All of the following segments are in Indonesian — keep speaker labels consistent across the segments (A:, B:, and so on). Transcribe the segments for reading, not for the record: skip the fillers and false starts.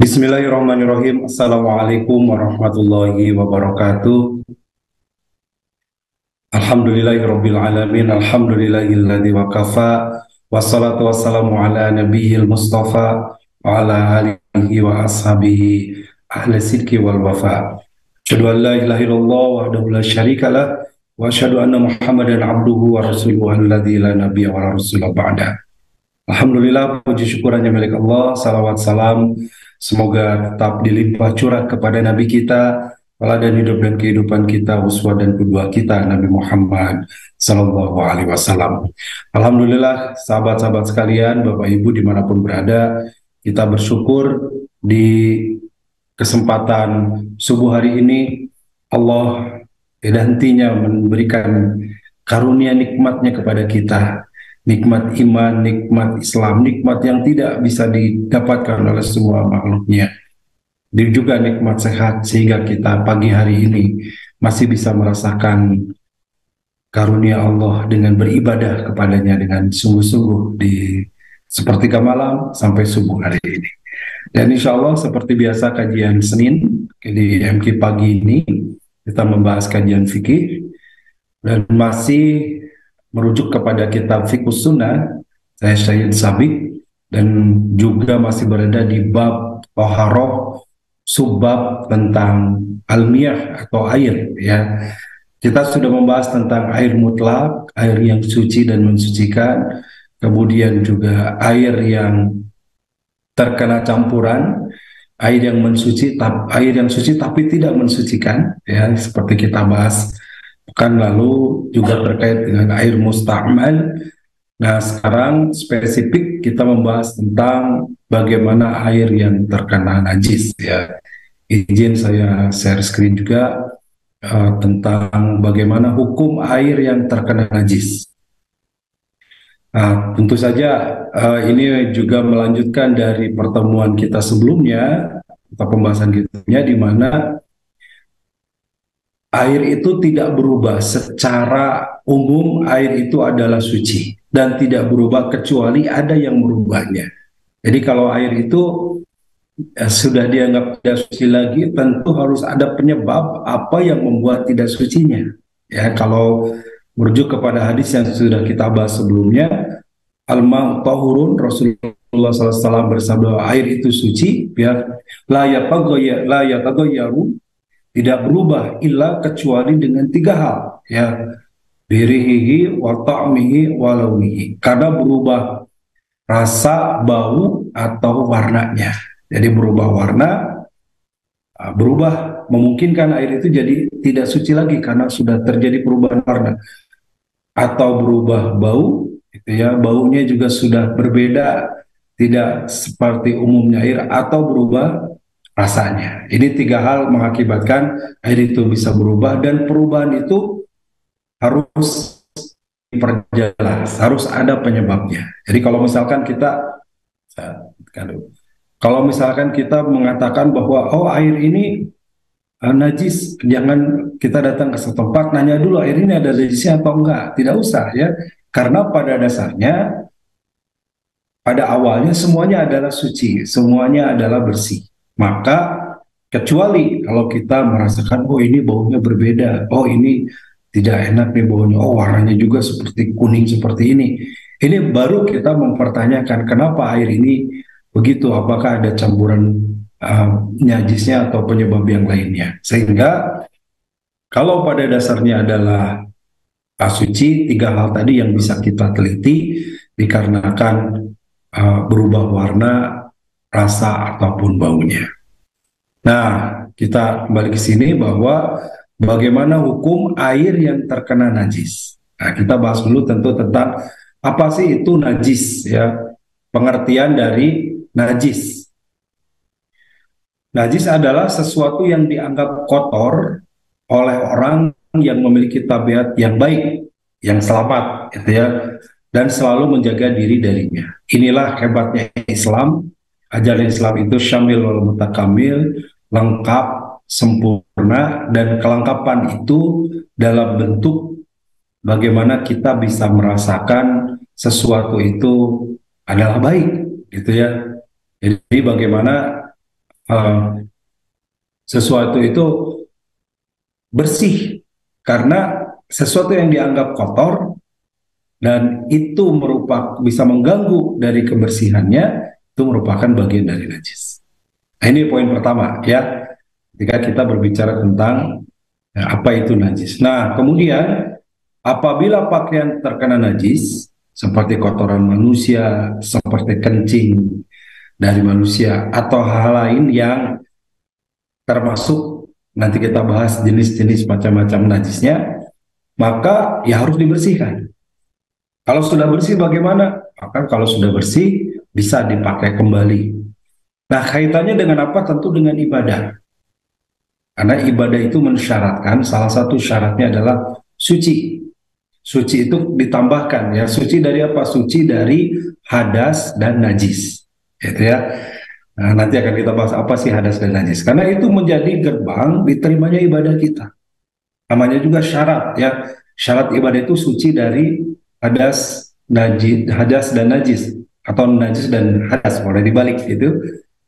A: Bismillahirrahmanirrahim. Assalamualaikum warahmatullahi wabarakatuh. Alhamdulillahirabbil alamin. Alhamdulillahilladzi wa kafa. Wassalatu wassalamu ala nabiyil mustafa wa ala alihi wa ashabihi ahli sidqi wal wafa. Asyhadu an la ilaha illallah wahdahu la syarikalah wa asyhadu anna Muhammadan abduhu wa rasuluhu alladzi la nabiyya wa la rasula ba'da. Alhamdulillah, puji syukurannya milik Allah, salawat salam semoga tetap dilimpah curah kepada Nabi kita, teladan hidup dan kehidupan kita, uswah dan kedua kita, Nabi Muhammad Sallallahu Alaihi Wasallam. Alhamdulillah, sahabat-sahabat sekalian, Bapak Ibu dimanapun berada, kita bersyukur di kesempatan subuh hari ini Allah tidak hentinya memberikan karunia nikmatnya kepada kita. Nikmat iman, nikmat Islam, nikmat yang tidak bisa didapatkan oleh semua makhluknya. Dan juga nikmat sehat, sehingga kita pagi hari ini masih bisa merasakan karunia Allah dengan beribadah kepadanya dengan sungguh-sungguh di sepertiga malam sampai subuh hari ini. Dan insya Allah seperti biasa kajian Senin di MK pagi ini kita membahas kajian fikih dan masih merujuk kepada kitab Fiqhus Sunnah, saya Syahid Sabik, dan juga masih berada di bab Toharoh, subbab tentang almiyah atau air. Ya, kita sudah membahas tentang air mutlak, air yang suci dan mensucikan, kemudian juga air yang terkena campuran, air yang mensuci, air yang suci tapi tidak mensucikan, ya seperti kita bahas pekan lalu, juga terkait dengan air musta'mal. Nah, sekarang spesifik kita membahas tentang bagaimana air yang terkena najis. Ya, izin saya share screen juga tentang bagaimana hukum air yang terkena najis. Nah, tentu saja ini juga melanjutkan dari pertemuan kita sebelumnya atau pembahasan kita di mana air itu tidak berubah. Secara umum air itu adalah suci dan tidak berubah kecuali ada yang merubahnya. Jadi kalau air itu sudah dianggap tidak suci lagi, tentu harus ada penyebab apa yang membuat tidak sucinya. Ya, kalau merujuk kepada hadis yang sudah kita bahas sebelumnya, al-ma'u tahurun, Rasulullah SAW bersabda air itu suci, ya, la yataghayyaru, tidak berubah illa kecuali dengan tiga hal, ya, birihihi wa ta'mihi wa launihi, karena berubah rasa, bau atau warnanya. Jadi berubah warna, berubah memungkinkan air itu jadi tidak suci lagi karena sudah terjadi perubahan warna, atau berubah bau, gitu ya, baunya juga sudah berbeda, tidak seperti umumnya air, atau berubah rasanya. Ini tiga hal mengakibatkan air itu bisa berubah, dan perubahan itu harus diperjelas, harus ada penyebabnya. Jadi kalau misalkan kita mengatakan bahwa air ini najis, jangan kita datang ke satu tempat nanya dulu air ini ada najisnya atau enggak. Tidak usah, ya, karena pada dasarnya, pada awalnya semuanya adalah suci, semuanya adalah bersih. Maka kecuali kalau kita merasakan ini baunya berbeda, ini tidak enak nih baunya, warnanya juga seperti kuning seperti ini baru kita mempertanyakan kenapa air ini begitu, apakah ada campuran najisnya atau penyebab yang lainnya. Sehingga kalau pada dasarnya adalah suci, tiga hal tadi yang bisa kita teliti dikarenakan berubah warna, rasa ataupun baunya. Nah, kita kembali ke sini bahwa bagaimana hukum air yang terkena najis. Nah, kita bahas dulu tentu tentang apa sih itu najis, ya. Pengertian dari najis. Najis adalah sesuatu yang dianggap kotor oleh orang yang memiliki tabiat yang baik, yang selamat, gitu ya, dan selalu menjaga diri darinya. Inilah hebatnya Islam. Ajaran Islam itu syamil wal mutakamil, lengkap, sempurna, dan kelengkapan itu dalam bentuk bagaimana kita bisa merasakan sesuatu itu adalah baik, gitu ya. Jadi bagaimana uh, sesuatu itu bersih karena sesuatu yang dianggap kotor dan itu bisa mengganggu dari kebersihannya, itu merupakan bagian dari najis. Nah, ini poin pertama ya, ketika kita berbicara tentang apa itu najis. Nah, kemudian apabila pakaian terkena najis, seperti kotoran manusia, seperti kencing dari manusia, atau hal lain yang termasuk nanti kita bahas jenis-jenis macam-macam najisnya, maka ya harus dibersihkan. Kalau sudah bersih bagaimana? Maka kalau sudah bersih bisa dipakai kembali. Nah, kaitannya dengan apa? Tentu dengan ibadah. Karena ibadah itu mensyaratkan, salah satu syaratnya adalah suci. Suci itu ditambahkan ya, suci dari apa? Suci dari hadas dan najis. Gitu ya. Nah, nanti akan kita bahas apa sih hadas dan najis. Karena itu menjadi gerbang diterimanya ibadah kita. Namanya juga syarat ya. Syarat ibadah itu suci dari hadas dan najis, atau najis dan hadas, boleh dibalik gitu.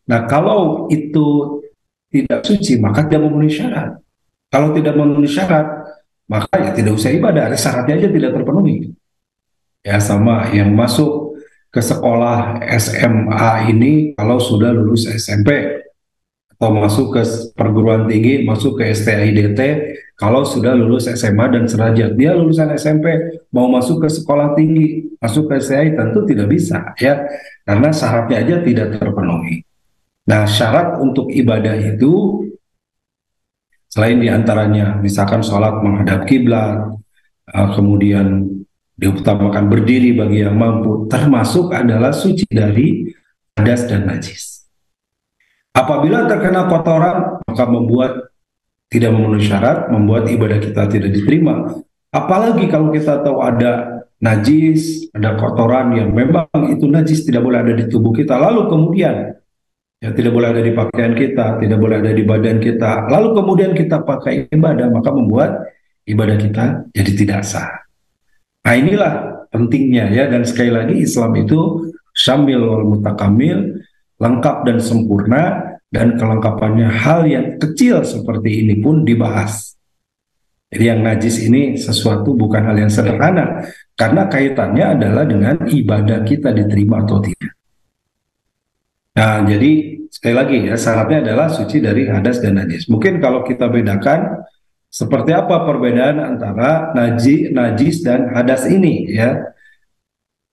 A: Nah, kalau itu tidak suci maka tidak memenuhi syarat. Kalau tidak memenuhi syarat maka ya tidak usah ibadah, syaratnya aja tidak terpenuhi. Ya sama yang masuk ke sekolah SMA ini kalau sudah lulus SMP, atau masuk ke perguruan tinggi, masuk ke STIDT kalau sudah lulus SMA dan sederajat. Dia lulusan SMP mau masuk ke sekolah tinggi, masuk ke STI, tentu tidak bisa ya, karena syaratnya aja tidak terpenuhi. Nah, syarat untuk ibadah itu selain diantaranya misalkan sholat menghadap kiblat, kemudian diutamakan berdiri bagi yang mampu, termasuk adalah suci dari hadas dan najis. Apabila terkena kotoran, maka membuat tidak memenuhi syarat, membuat ibadah kita tidak diterima. Apalagi kalau kita tahu ada najis, ada kotoran yang memang itu najis, tidak boleh ada di tubuh kita, lalu kemudian ya tidak boleh ada di pakaian kita, tidak boleh ada di badan kita, lalu kemudian kita pakai ibadah, maka membuat ibadah kita jadi tidak sah. Nah, inilah pentingnya ya, dan sekali lagi Islam itu syamil wal mutakamil, lengkap dan sempurna, dan kelengkapannya hal yang kecil seperti ini pun dibahas. Jadi yang najis ini sesuatu bukan hal yang sederhana, karena kaitannya adalah dengan ibadah kita diterima atau tidak. Nah, jadi sekali lagi ya, syaratnya adalah suci dari hadas dan najis. Mungkin kalau kita bedakan seperti apa perbedaan antara najis dan hadas ini ya.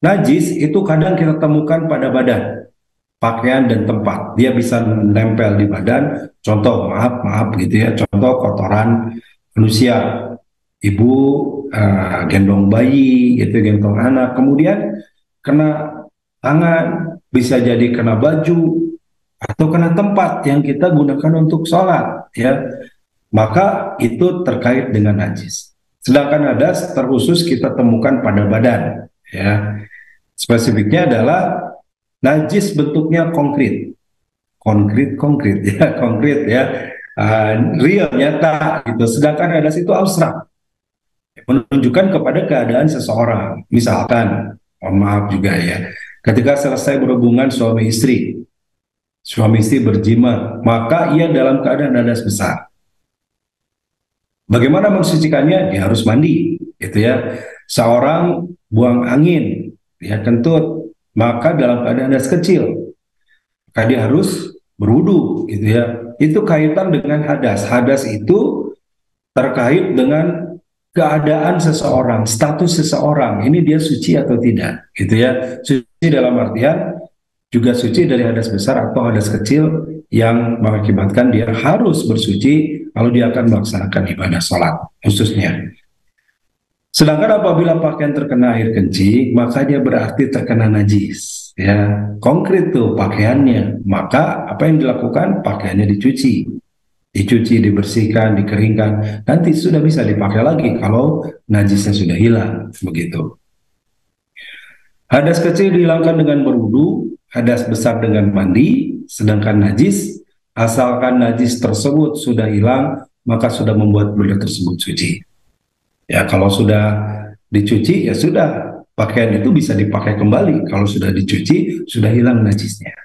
A: Najis itu kadang kita temukan pada badan, pakaian dan tempat. Dia bisa menempel di badan. Contoh, maaf gitu ya. Contoh kotoran manusia, ibu gendong bayi, gitu, gendong anak. Kemudian kena tangan, bisa jadi kena baju atau kena tempat yang kita gunakan untuk sholat, ya. Maka itu terkait dengan najis. Sedangkan hadas terkhusus kita temukan pada badan, ya. Spesifiknya adalah najis bentuknya konkret, konkret ya, konkret ya, real, nyata gitu. Sedangkan hadas itu abstrak, menunjukkan kepada keadaan seseorang. Misalkan, mohon maaf juga ya, ketika selesai berhubungan suami istri berjima, maka ia dalam keadaan hadas besar. Bagaimana mensucikannya? Dia harus mandi, gitu ya. Seorang buang angin, ya kentut, maka dalam keadaan hadas kecil, maka dia harus berwudu, gitu ya. Itu kaitan dengan hadas. Hadas itu terkait dengan keadaan seseorang, status seseorang. Ini dia suci atau tidak, gitu ya. Suci dalam artian juga suci dari hadas besar atau hadas kecil yang mengakibatkan dia harus bersuci kalau dia akan melaksanakan ibadah sholat khususnya. Sedangkan apabila pakaian terkena air kencing, maka dia berarti terkena najis, ya, konkret tuh pakaiannya. Maka apa yang dilakukan? Pakaiannya dicuci, dibersihkan, dikeringkan, nanti sudah bisa dipakai lagi kalau najisnya sudah hilang, begitu. Hadas kecil dihilangkan dengan berwudu, hadas besar dengan mandi, sedangkan najis, asalkan najis tersebut sudah hilang, maka sudah membuat benda tersebut suci. Ya, kalau sudah dicuci, ya sudah, pakaian itu bisa dipakai kembali. Kalau sudah dicuci, sudah hilang najisnya.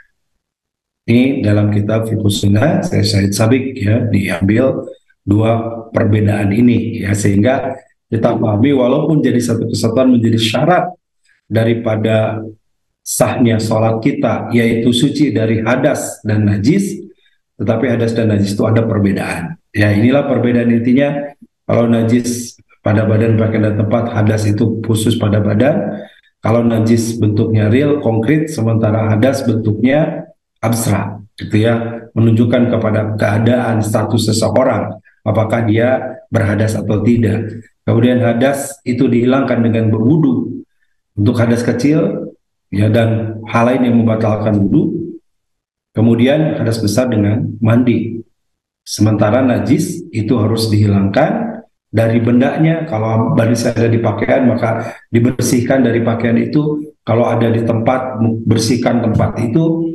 A: Ini dalam kitab Fiqh Sunnah Syed Sabiq ya diambil dua perbedaan ini ya sehingga kita pahami walaupun jadi satu kesatuan menjadi syarat daripada sahnya sholat kita yaitu suci dari hadas dan najis, tetapi hadas dan najis itu ada perbedaan. Ya inilah perbedaan intinya. Kalau najis pada badan pakaian dan tempat, hadas itu khusus pada badan. Kalau najis bentuknya real, konkret, sementara hadas bentuknya abstrak, gitu ya, menunjukkan kepada keadaan status seseorang, apakah dia berhadas atau tidak. Kemudian hadas itu dihilangkan dengan berwudu untuk hadas kecil, ya, dan hal lain yang membatalkan wudu. Kemudian hadas besar dengan mandi. Sementara najis itu harus dihilangkan dari bendanya. Kalau najis ada di pakaian maka dibersihkan dari pakaian itu. Kalau ada di tempat, bersihkan tempat itu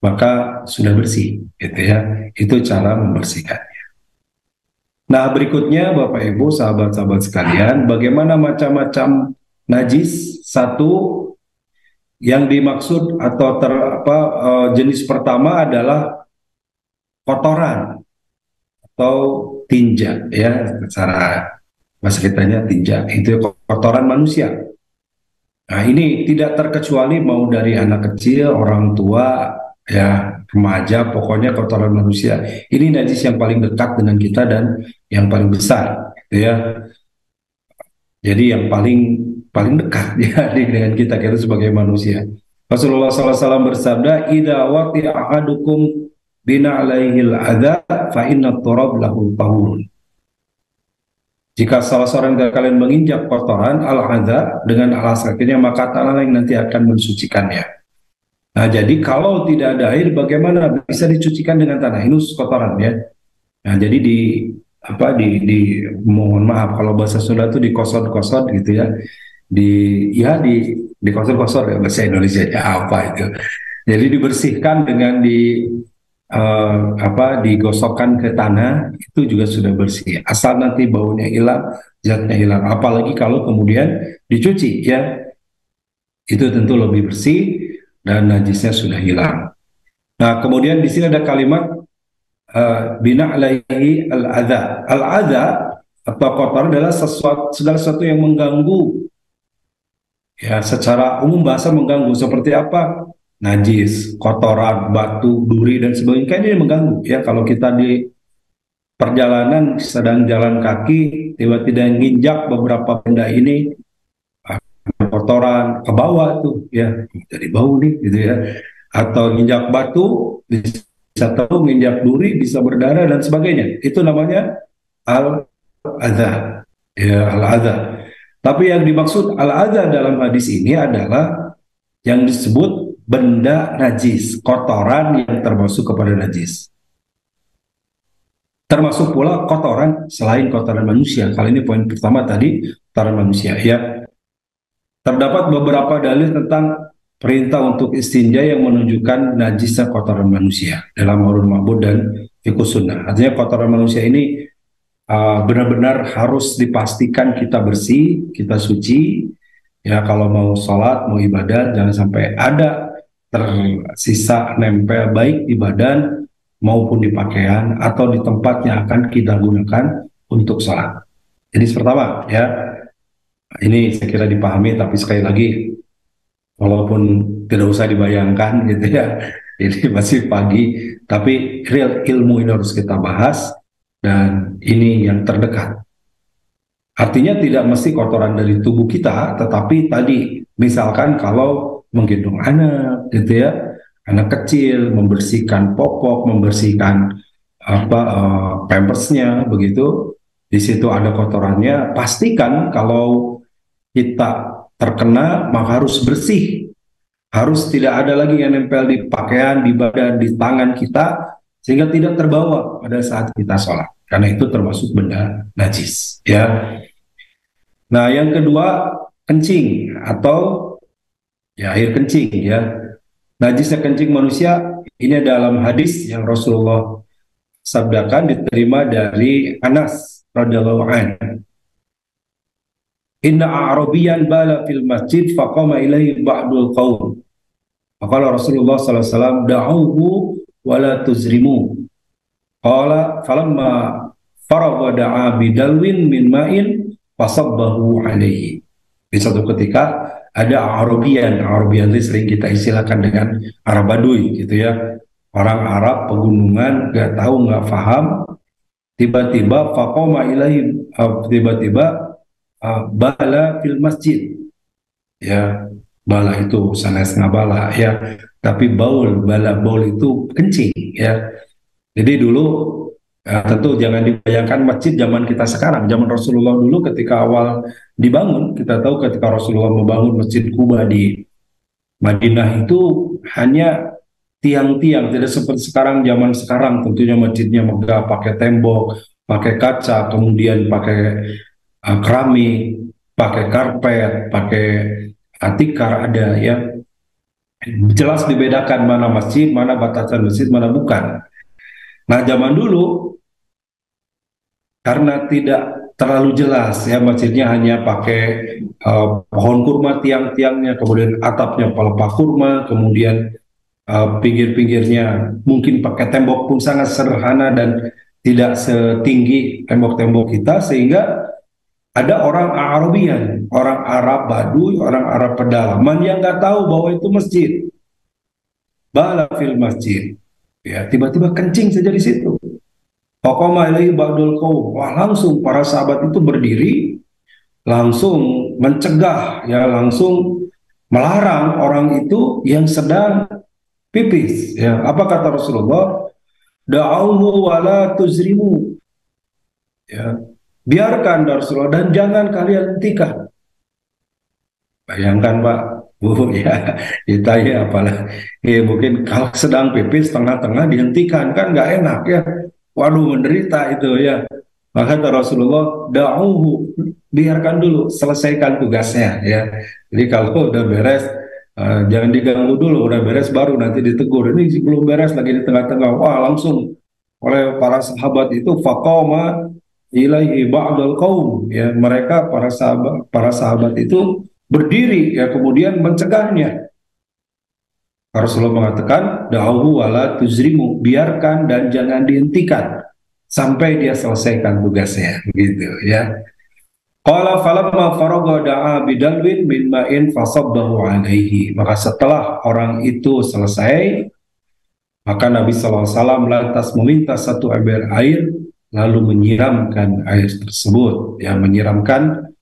A: maka sudah bersih, gitu ya. Itu cara membersihkan. Nah, berikutnya Bapak Ibu, sahabat-sahabat sekalian, bagaimana macam-macam najis? Satu yang dimaksud atau jenis pertama adalah kotoran atau tinja, ya, secara bahasa kitanya tinja, itu kotoran manusia. Nah, ini tidak terkecuali mau dari anak kecil, orang tua, ya, remaja, pokoknya kotoran manusia. Ini najis yang paling dekat dengan kita dan yang paling besar, gitu ya. Jadi yang paling paling dekat ya dengan kita sebagai manusia. Rasulullah SAW bersabda, "Idza wati'a ahadukum bina alaihil adza fa inna turab lahu tahurun." Jika salah seorang dari kalian menginjak kotoran al-adza dengan alas kakinya, maka tanah yang nanti akan mensucikannya. Nah, jadi kalau tidak ada air, bagaimana bisa dicucikan dengan tanah? Ini kotoran ya. Nah, jadi mohon maaf kalau bahasa Sunda itu dikosot-kosot gitu ya. Dikosot-kosot ya bahasa Indonesia ya apa itu. Jadi dibersihkan dengan digosokkan ke tanah, itu juga sudah bersih. Asal nanti baunya hilang, zatnya hilang. Apalagi kalau kemudian dicuci ya, itu tentu lebih bersih dan najisnya sudah hilang. Nah, kemudian di sini ada kalimat bina alaihi al-adza. Al-adza atau kotor adalah segala sesuatu yang mengganggu. Ya, secara umum bahasa mengganggu seperti apa? Najis, kotoran, batu, duri dan sebagainya. Kayaknya ini mengganggu ya. Kalau kita di perjalanan sedang jalan kaki, tiba-tiba nginjak beberapa benda ini, kotoran ke bawah tuh ya, jadi bau nih gitu ya. Atau nginjak batu bisa tahu, nginjak duri bisa berdarah dan sebagainya. Itu namanya al-adza. Ya, al-adza. Tapi yang dimaksud al-adza dalam hadis ini adalah yang disebut benda najis, kotoran yang termasuk kepada najis. Termasuk pula kotoran selain kotoran manusia. Kali ini poin pertama tadi, kotoran manusia. Ya, terdapat beberapa dalil tentang perintah untuk istinja yang menunjukkan najisnya kotoran manusia dalam Aurul Ma'bud dan Fiqh Sunnah. Artinya kotoran manusia ini benar-benar harus dipastikan kita bersih, kita suci. Ya, kalau mau sholat, mau ibadah, jangan sampai ada tersisa nempel baik di badan maupun di pakaian atau di tempat yang akan kita gunakan untuk sholat. Jadi pertama, ya, ini saya kira dipahami, tapi sekali lagi, walaupun tidak usah dibayangkan gitu ya, ini masih pagi, tapi real ilmu ini harus kita bahas. Dan ini yang terdekat. Artinya tidak mesti kotoran dari tubuh kita, tetapi tadi misalkan kalau menggendong anak, gitu ya, anak kecil, membersihkan popok, membersihkan pampersnya, begitu, di situ ada kotorannya. Pastikan kalau kita terkena maka harus bersih, harus tidak ada lagi yang nempel di pakaian, di badan, di tangan kita, sehingga tidak terbawa pada saat kita sholat, karena itu termasuk benda najis ya. Nah, yang kedua, kencing atau ya air kencing ya. Najisnya kencing manusia ini dalam hadis yang Rasulullah sabdakan, diterima dari Anas radhiyallahu anhu. Inna a'rabiyan bala fil masjid faqama ilaihi ba'dul qaum. Faqala Rasulullah sallallahu alaihi wasallam da'uhu wa la tuzrimu. Qala falamma faragha da'a bidalwin min ma'in fasabbahu alaihi. Di suatu ketika ada Arabian itu sering kita istilahkan dengan Arab Baduy gitu ya. Orang Arab pegunungan, nggak tahu, nggak paham, tiba-tiba faqoma ilahi, tiba-tiba bala fil masjid, ya. Bala itu sanes ngabala ya, tapi baul itu kencing ya. Jadi dulu tentu jangan dibayangkan masjid zaman kita sekarang. Zaman Rasulullah dulu ketika awal dibangun, kita tahu ketika Rasulullah membangun Masjid Kuba di Madinah itu hanya tiang-tiang, tidak seperti sekarang. Zaman sekarang tentunya masjidnya megah, pakai tembok, pakai kaca, kemudian pakai keramik, pakai karpet, pakai tikar, ada ya. Jelas dibedakan mana masjid, mana batasan masjid, mana bukan. Nah, zaman dulu karena tidak terlalu jelas ya, masjidnya hanya pakai pohon kurma tiang-tiangnya, kemudian atapnya pelepah kurma, kemudian pinggir-pinggirnya mungkin pakai tembok pun sangat sederhana dan tidak setinggi tembok-tembok kita, sehingga ada orang Arabian, orang Arab Baduy, orang Arab pedalaman yang nggak tahu bahwa itu masjid. Bala fil masjid, ya, tiba-tiba kencing saja di situ. Faqama ilaihi ba'dul qaum. Wah, langsung para sahabat itu berdiri, langsung mencegah, ya, langsung melarang orang itu yang sedang pipis. Ya, apa kata Rasulullah? Da'auhu wa la tuzrimu. Ya, biarkan Rasulullah dan jangan kalian hentikan. Bayangkan Pak, Bu, ya, kita ya apalah, ya mungkin kalau sedang pipis tengah-tengah dihentikan kan nggak enak ya. Waduh, menderita itu ya. Maka kata Rasulullah, da'uhu, biarkan dulu, selesaikan tugasnya ya. Jadi kalau udah beres, jangan diganggu dulu, udah beres baru nanti ditegur. Ini belum beres lagi di tengah-tengah. Wah, langsung oleh para sahabat itu faqama ilaihi ba'dul qaum, ya, mereka para sahabat itu berdiri ya, kemudian mencegahnya. Rasulullah mengatakan, da'uhu wala tuzrimu, biarkan dan jangan dihentikan sampai dia selesaikan tugasnya, gitu ya. Qala falamma faragha da'a bidalwin min ma'in fasabbahu alaihi. Maka setelah orang itu selesai, maka Nabi SAW lantas meminta satu ember air lalu menyiramkan air tersebut, ya, menyiramkan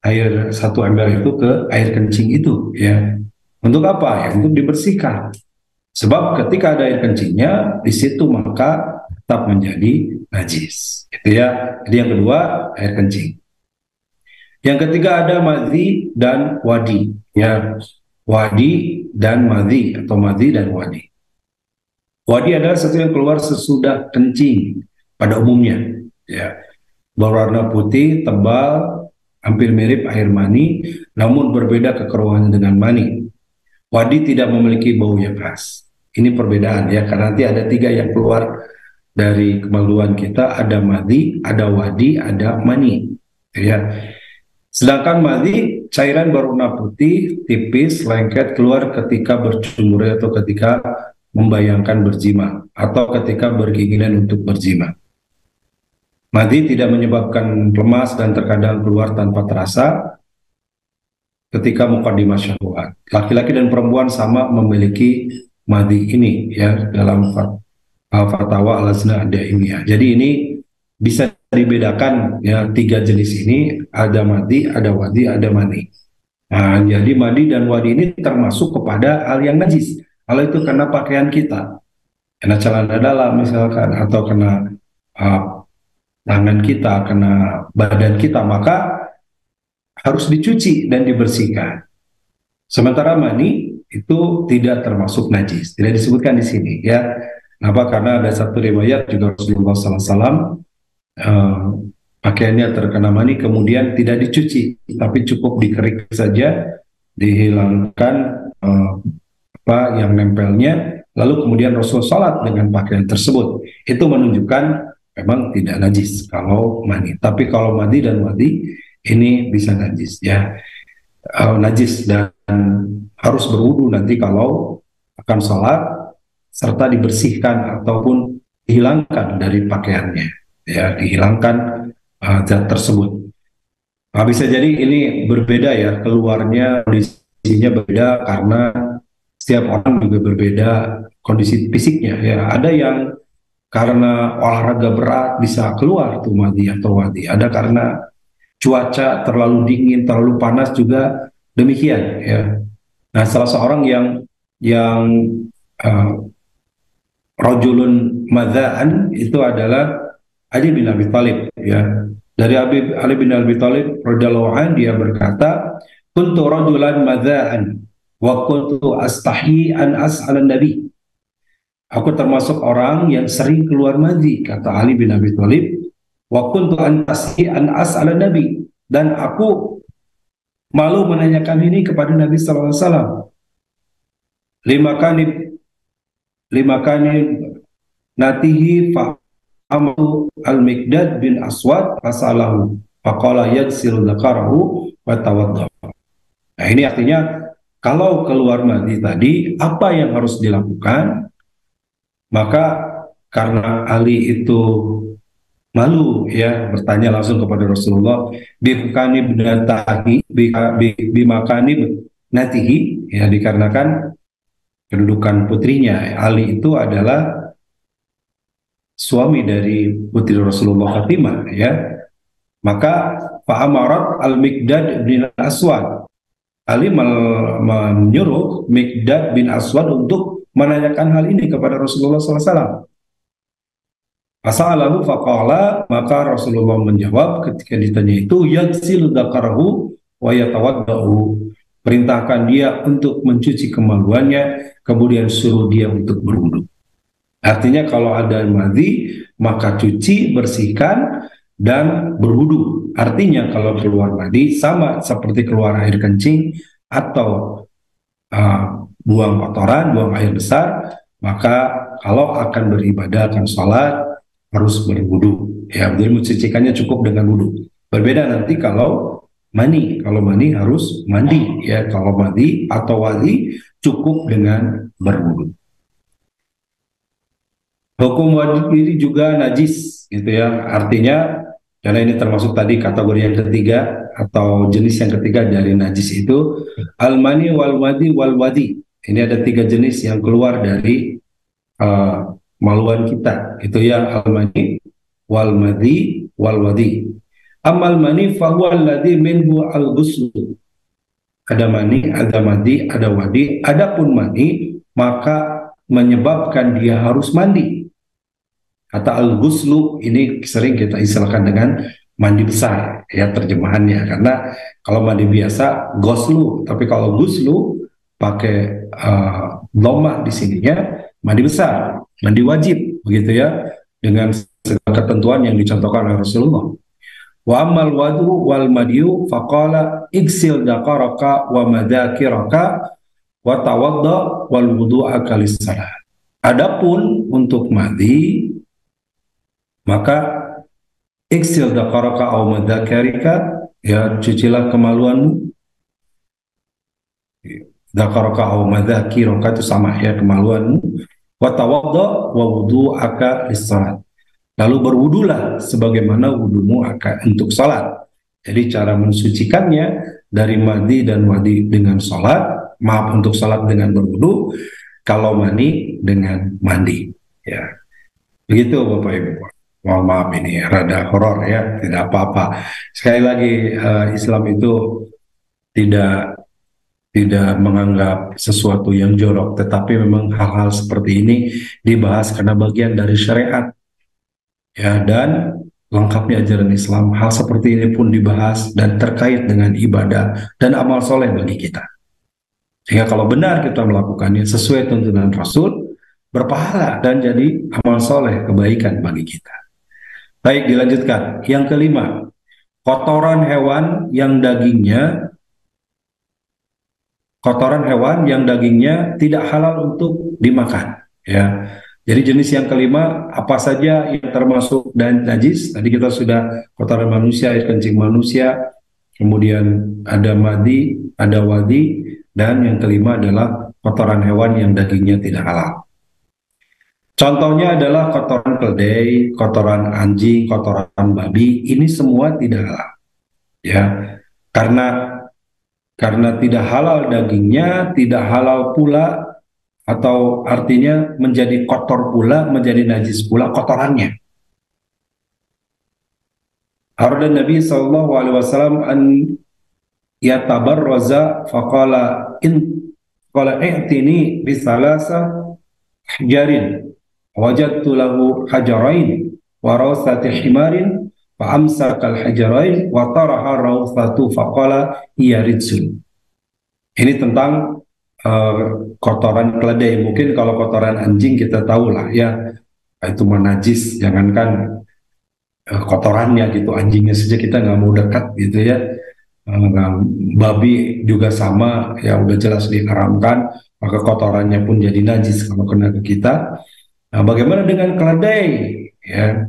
A: air satu ember itu ke air kencing itu, ya. Untuk apa? Ya, untuk dibersihkan. Sebab ketika ada air kencingnya di situ maka tetap menjadi najis. Itu ya. Jadi yang kedua air kencing. Yang ketiga ada madhi dan wadi. Ya, wadi dan madhi atau madhi dan wadi. Wadi adalah sesuatu yang keluar sesudah kencing pada umumnya. Ya, berwarna putih, tebal, hampir mirip air mani, namun berbeda kekeruannya dengan mani. Wadi tidak memiliki bau yang khas. Ini perbedaan ya, karena nanti ada tiga yang keluar dari kemaluan kita, ada madhi, ada wadi, ada mani. Ya. Sedangkan madhi, cairan berwarna putih, tipis, lengket, keluar ketika berjemur atau ketika membayangkan berjima atau ketika berkeinginan untuk berjima. Madhi tidak menyebabkan lemas dan terkadang keluar tanpa terasa ketika muqaddimah syahwat. Laki-laki dan perempuan sama memiliki madhi ini ya, dalam fatwa al-Lajnah ad-Daimiyah. Jadi ini bisa dibedakan ya, tiga jenis ini, ada madhi, ada wadi, ada mani. Nah, jadi madhi dan wadi ini termasuk kepada hal yang najis. Kalau itu kena pakaian kita, kena celana dalam misalkan, atau kena tangan kita, kena badan kita, maka harus dicuci dan dibersihkan. Sementara mani itu tidak termasuk najis, tidak disebutkan di sini ya. Kenapa? Karena ada satu riwayat juga Rasulullah SAW pakaiannya terkena mani kemudian tidak dicuci, tapi cukup dikerik saja, dihilangkan apa yang nempelnya, lalu kemudian Rasul salat dengan pakaian tersebut. Itu menunjukkan memang tidak najis kalau mani. Tapi kalau mani dan wadi ini bisa najis ya, najis dan harus berwudu nanti kalau akan sholat, serta dibersihkan ataupun dihilangkan dari pakaiannya, ya, dihilangkan zat tersebut. Nah, bisa jadi ini berbeda ya, keluarnya kondisinya berbeda karena setiap orang juga berbeda kondisi fisiknya ya. Ada yang karena olahraga berat bisa keluar tuh madhi atau wadi. Ada karena cuaca terlalu dingin, terlalu panas juga demikian ya. Nah, salah seorang yang uh, rojulun madzaan itu adalah Ali bin Abi Thalib ya. Dari Ali bin Abi Thalib radhiyallahu anhu dia berkata, "Kuntu rajulan madzaan wa kuntu astahi an as'alan nabi." Aku termasuk orang yang sering keluar madhi, kata Ali bin Abi Thalib. Wa kuntu astahi an as'alan nabi, dan aku malu menanyakan ini kepada Nabi sallallahu alaihi wasallam. Lima kanib natihi fa amru al-Miqdad bin Aswad fasalahu faqala yagsil dzakarahu wa tawadda. Nah, ini artinya kalau keluar mandi tadi apa yang harus dilakukan? Maka karena Ali itu malu ya bertanya langsung kepada Rasulullah, bimkani benatahi bimakani natihi, ya, dikarenakan kedudukan putrinya. Ali itu adalah suami dari putri Rasulullah Fatimah ya. Maka fa'amarat al-Miqdad bin Aswad, Ali menyuruh Miqdad bin Aswad untuk menanyakan hal ini kepada Rasulullah SAW. As'alahu faqala, maka Rasulullah menjawab ketika ditanya itu, yagsil dzakarahu wa yatawaddau, perintahkan dia untuk mencuci kemaluannya, kemudian suruh dia untuk berwudu. Artinya kalau ada madhi, maka cuci, bersihkan, dan berwudu. Artinya kalau keluar madhi sama seperti keluar air kencing atau buang kotoran, buang air besar, maka kalau akan beribadah, akan sholat, harus berwudu. Ya, jadi mencucikannya cukup dengan wudu. Berbeda nanti kalau mani harus mandi. Ya, kalau mandi atau wadi cukup dengan berwudu. Hukum wadi ini juga najis, gitu ya. Artinya, karena ini termasuk tadi kategori yang ketiga atau jenis yang ketiga dari najis itu, al-mani wal wadi. Ini ada 3 jenis yang keluar dari maluan kita, itu ya, al-mani wal wadi. Amal mani fahuwa alladhi minhu al-ghusl. Ada mani, ada madi, ada wadi. Adapun mani maka menyebabkan dia harus mandi. Kata al-ghuslu ini sering kita istilahkan dengan mandi besar ya terjemahannya, karena kalau mandi biasa ghuslu, tapi kalau ghuslu pakai dhamma di sininya mandi besar, mandi wajib begitu ya, dengan segala ketentuan yang dicontohkan oleh Rasulullah. Wa ammal wadu wal madiyu faqala igsil dakaraka wa madakiraka wa tawadda wal wudu'a kalis salat. Adapun untuk mandi maka iksil dakaraka aw madzakarika, ya, cucilah kemaluanmu. Dakaraka aw madzakiraka itu sama ya, kemaluanmu. Wa tawadda wa wudu'aka lis-salat. Lalu berwudulah sebagaimana wudumu akan untuk salat. Jadi cara mensucikannya dari mandi dan wadi dengan salat, maaf, untuk salat dengan berwudu, kalau mani dengan mandi ya. Begitu Bapak Ibu. Mohon maaf ini rada horor ya, tidak apa-apa. Sekali lagi Islam itu tidak menganggap sesuatu yang jorok, tetapi memang hal-hal seperti ini dibahas karena bagian dari syariat ya, dan lengkapnya ajaran Islam. Hal seperti ini pun dibahas dan terkait dengan ibadah dan amal soleh bagi kita. Sehingga kalau benar kita melakukannya sesuai tuntunan Rasul, berpahala dan jadi amal soleh, kebaikan bagi kita. Baik, dilanjutkan. Yang kelima, kotoran hewan yang dagingnya tidak halal untuk dimakan. Ya. Jadi jenis yang kelima, apa saja yang termasuk dan najis? Tadi kita sudah kotoran manusia, air kencing manusia, kemudian ada madi, ada wadi, dan yang kelima adalah kotoran hewan yang dagingnya tidak halal. Contohnya adalah kotoran keledai, kotoran anjing, kotoran babi. Ini semua tidak halal, ya. Karena tidak halal dagingnya, tidak halal pula, atau artinya menjadi kotor pula, menjadi najis pula kotorannya. Arada Nabi sallallahu alaihi wasallam an yatabarraza faqala in qala i'tini bi thalatha hijarin wajadtu lahu hajarain wa rawsati himarin fa amsaka al hajarain wa taraha rawsatu faqala hiya rijsun. Ini tentang kotoran keledai. Mungkin kalau kotoran anjing kita tahu lah ya, itu najis, jangankan kotorannya gitu, anjingnya saja kita nggak mau dekat gitu ya. Babi juga sama ya, udah jelas diharamkan, maka kotorannya pun jadi najis kalau kena ke kita. Nah, bagaimana dengan keledai ya,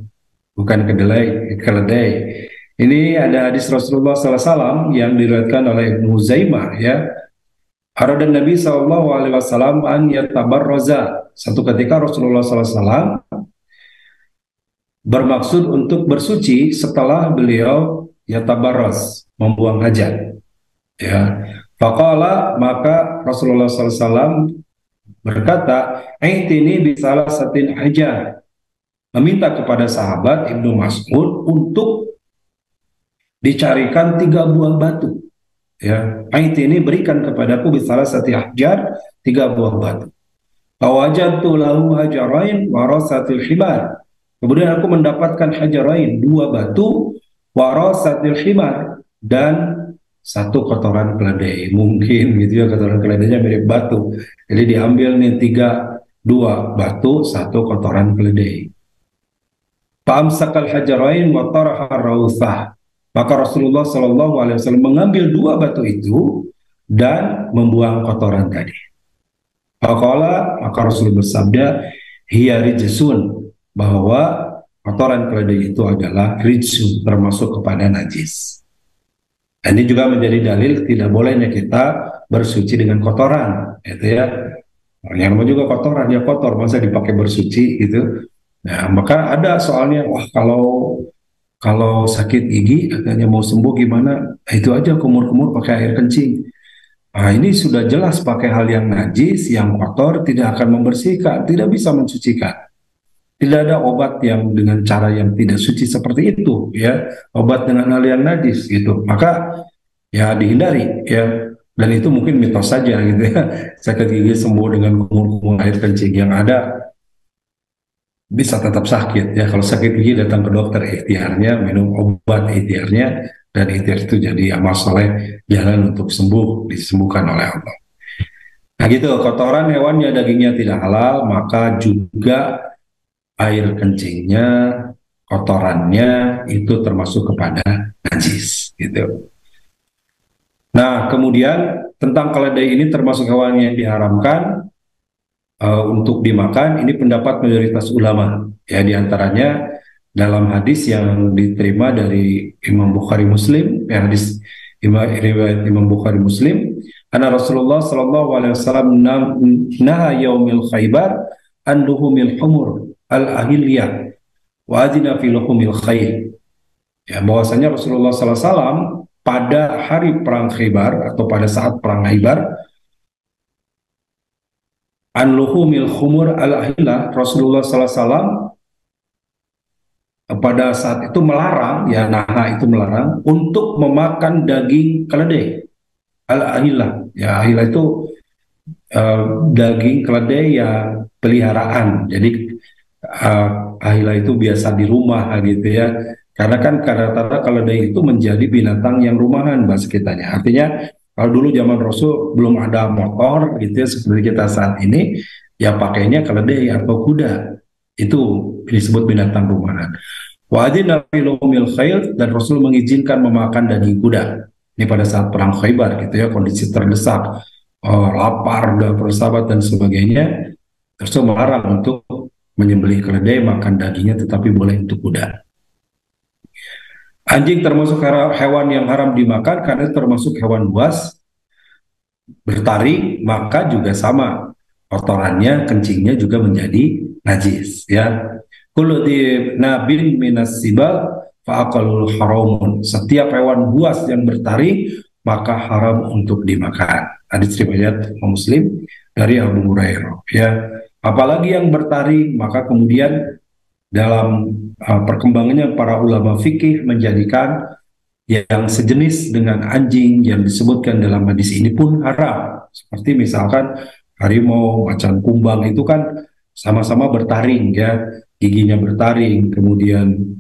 A: bukan kedelai, keledai. Ini ada hadis Rasulullah SAW yang diriwayatkan oleh Ibnu Zaimah ya. Arada Nabi SAW an yatabarraza. Satu ketika Rasulullah SAW bermaksud untuk bersuci setelah beliau yatabarraz, membuang hajat. Ya, faqala, maka Rasulullah SAW berkata, "Aitini bisalah satin hajar." Meminta kepada sahabat Ibnu Mas'ud untuk dicarikan 3 buah batu. Ya, aitini, berikan kepadaku bisalah sati hajar, 3 buah batu. Fawajadtu lahu hajarain warasatil himar. Kemudian aku mendapatkan hajarain, 2 batu, warasatil himar, dan 1 kotoran keledai. Mungkin gitu ya, kotoran keledainya mirip batu. Jadi diambil nih 2 batu, 1 kotoran keledai. Fa'amsakal hajarain wa taraha rawthah. Maka Rasulullah SAW mengambil 2 batu itu dan membuang kotoran tadi. Faqala, maka Rasul bersabda, hiya rijsun, bahwa kotoran keledai itu adalah rijsun, termasuk kepada najis. Ini juga menjadi dalil tidak bolehnya kita bersuci dengan kotoran, gitu ya. Yang namanya juga kotoran, ya kotor, masa dipakai bersuci gitu. Nah, maka ada soalnya, wah kalau sakit gigi katanya mau sembuh gimana? Nah, itu aja kumur-kumur pakai air kencing. Nah, ini sudah jelas pakai hal yang najis, yang kotor, tidak akan membersihkan, tidak bisa mensucikan. Tidak ada obat yang dengan cara yang tidak suci seperti itu, ya. Obat dengan hal yang najis gitu. Maka ya dihindari, ya. Dan itu mungkin mitos saja gitu ya. Sakit gigi sembuh dengan kumur-kumur air kencing. Yang ada bisa tetap sakit ya. Kalau sakit gigi datang ke dokter ikhtiarnya, minum obat ikhtiarnya, dan ikhtiar itu jadi amal soleh, jalan untuk sembuh, disembuhkan oleh Allah. Nah gitu, kotoran hewannya dagingnya tidak halal, maka juga air kencingnya, kotorannya itu termasuk kepada najis gitu. Nah kemudian tentang keledai ini termasuk hewan yang diharamkan untuk dimakan. Ini pendapat mayoritas ulama ya, diantaranya dalam hadis yang diterima dari Imam Bukhari Muslim, ya, hadis riwayat Imam Bukhari Muslim, anna Rasulullah sallallahu alaihi wasallam naha yaumil Khaybar an luhumil humur al ahiliyah wa adina fi luhumil khayl. Ya, bahwasanya Rasulullah sallallahu alaihi wasallam pada hari perang Khaybar atau pada saat perang Khaybar, an luhumil khumur al ahillah, Rasulullah sallallahu alaihi wasallam pada saat itu melarang, ya, naha itu melarang untuk memakan daging keledai al-ahilah. Ya, ahilah itu daging keledai yang peliharaan. Jadi ahilah itu biasa di rumah gitu ya. Karena kan rata-rata keledai itu menjadi binatang yang rumahan bahasa kitanya. Artinya kalau dulu zaman Rasul belum ada motor gitu ya seperti kita saat ini, ya pakainya keledai atau kuda. Itu disebut binatang rumahan. Wa'adina filumil khayl, dan Rasul mengizinkan memakan daging kuda. Ini pada saat perang Khaybar gitu ya, kondisi terdesak, lapar, udah persahabat dan sebagainya. Rasul melarang untuk menyembelih keledai, makan dagingnya, tetapi boleh untuk kuda. Anjing termasuk hewan yang haram dimakan karena termasuk hewan buas, bertaring, maka juga sama. Kotorannya, kencingnya juga menjadi najis ya. Kullu nabin minas sibal fa'akalul haramun. Setiap hewan buas yang bertaring maka haram untuk dimakan. Hadis riwayat Muslim dari Abu Hurairah ya. Apalagi yang bertaring, maka kemudian dalam perkembangannya para ulama fikih menjadikan yang sejenis dengan anjing yang disebutkan dalam hadis ini pun haram. Seperti misalkan harimau, macan kumbang itu kan sama-sama bertaring ya, giginya bertaring, kemudian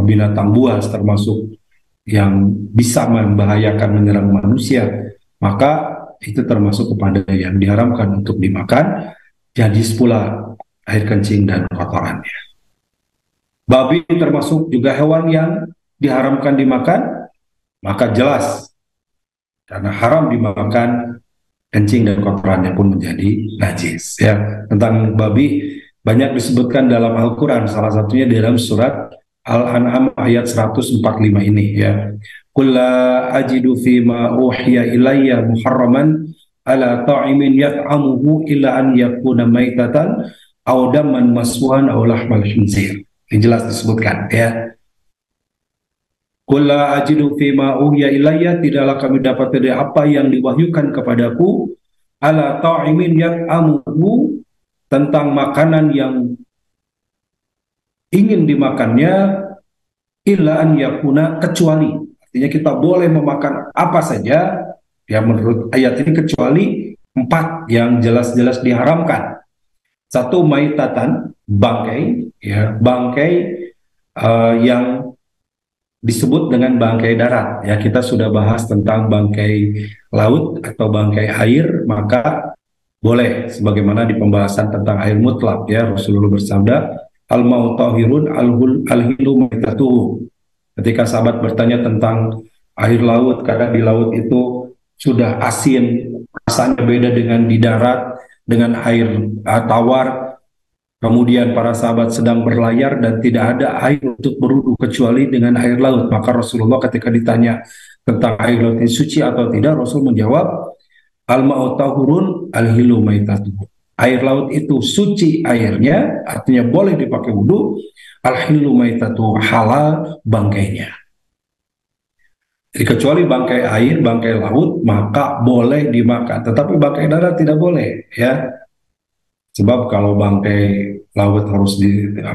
A: binatang buas termasuk yang bisa membahayakan menyerang manusia, maka itu termasuk kepada yang diharamkan untuk dimakan. Jadi pula air kencing dan kotorannya. Babi termasuk juga hewan yang diharamkan dimakan, maka jelas karena haram dimakan, kencing dan kotorannya pun menjadi najis ya. Tentang babi banyak disebutkan dalam Al-Quran, salah satunya dalam surat Al-An'am ayat 145 ini ya. Qul la ajidu fima uhiya ilayya muharraman ala ta'imin yat'amuhu illa an yakuna maitatan aw daman masfuhan aw lahmal khinzir. Ini jelas disebutkan ya. Qul la ajidu fima uhiya ilayya, tidaklah kami dapat dari apa yang diwahyukan kepadaku, ala ta'imin yat'amuhu, tentang makanan yang ingin dimakannya, illa an yakuna, kecuali, artinya kita boleh memakan apa saja ya menurut ayat ini kecuali 4 yang jelas-jelas diharamkan. 1, maitatan, bangkai ya, bangkai yang disebut dengan bangkai darat ya. Kita sudah bahas tentang bangkai laut atau bangkai air, maka boleh, sebagaimana di pembahasan tentang air mutlak ya, Rasulullah bersabda, al-mau tahirun al-hilu maitatuhu. Ketika sahabat bertanya tentang air laut, karena di laut itu sudah asin, rasanya beda dengan di darat, dengan air tawar. Kemudian para sahabat sedang berlayar dan tidak ada air untuk berwudu kecuali dengan air laut. Maka Rasulullah ketika ditanya tentang air laut ini suci atau tidak, Rasul menjawab, al-ma'u tahurun al-hilu maitatuhu. Air laut itu suci airnya, artinya boleh dipakai wudu. Al-hilu maitatuhu, halal bangkainya. Jadi kecuali bangkai air, bangkai laut, maka boleh dimakan. Tetapi bangkai darat tidak boleh ya. Sebab kalau bangkai laut harus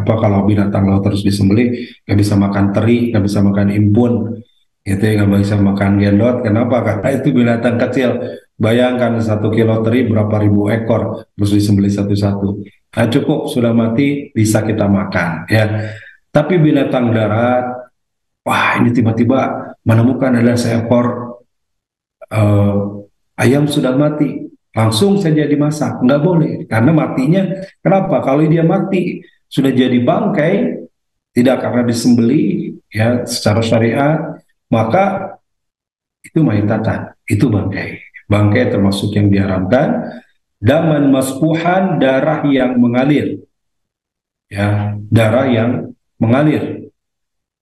A: kalau binatang laut harus disembelih, nggak bisa makan teri, nggak bisa makan impun, itu nggak bisa makan gendot. Kenapa? Karena itu binatang kecil. Bayangkan 1 kilo teri berapa ribu ekor, terus disembelih satu-satu. Nah, cukup sudah mati bisa kita makan ya. Tapi binatang darat, wah ini tiba-tiba menemukan ada seekor ayam sudah mati, langsung saja dimasak, nggak boleh, karena matinya, kenapa? Kalau dia mati sudah jadi bangkai, tidak karena disembeli ya secara syariat, maka itu maitatan, itu bangkai. Bangkai termasuk yang diharamkan. Daman maspuhan, darah yang mengalir ya, darah yang mengalir.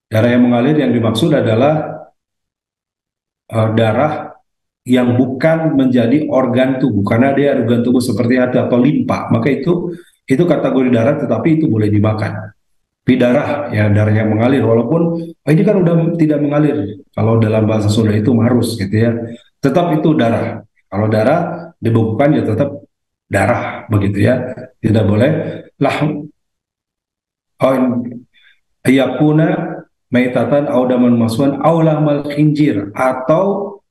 A: Darah yang mengalir yang dimaksud adalah darah yang bukan menjadi organ tubuh, karena dia organ tubuh seperti hati atau limpa, maka itu kategori darah, tetapi itu boleh dimakan. Tapi darah ya, darah yang mengalir, walaupun ini kan udah tidak mengalir, kalau dalam bahasa Sunda itu harus gitu ya, tetap itu darah. Kalau darah dibekukan ya tetap darah begitu ya, tidak boleh lah ayakuna maitatan audaman maswan aulamal khinjir, atau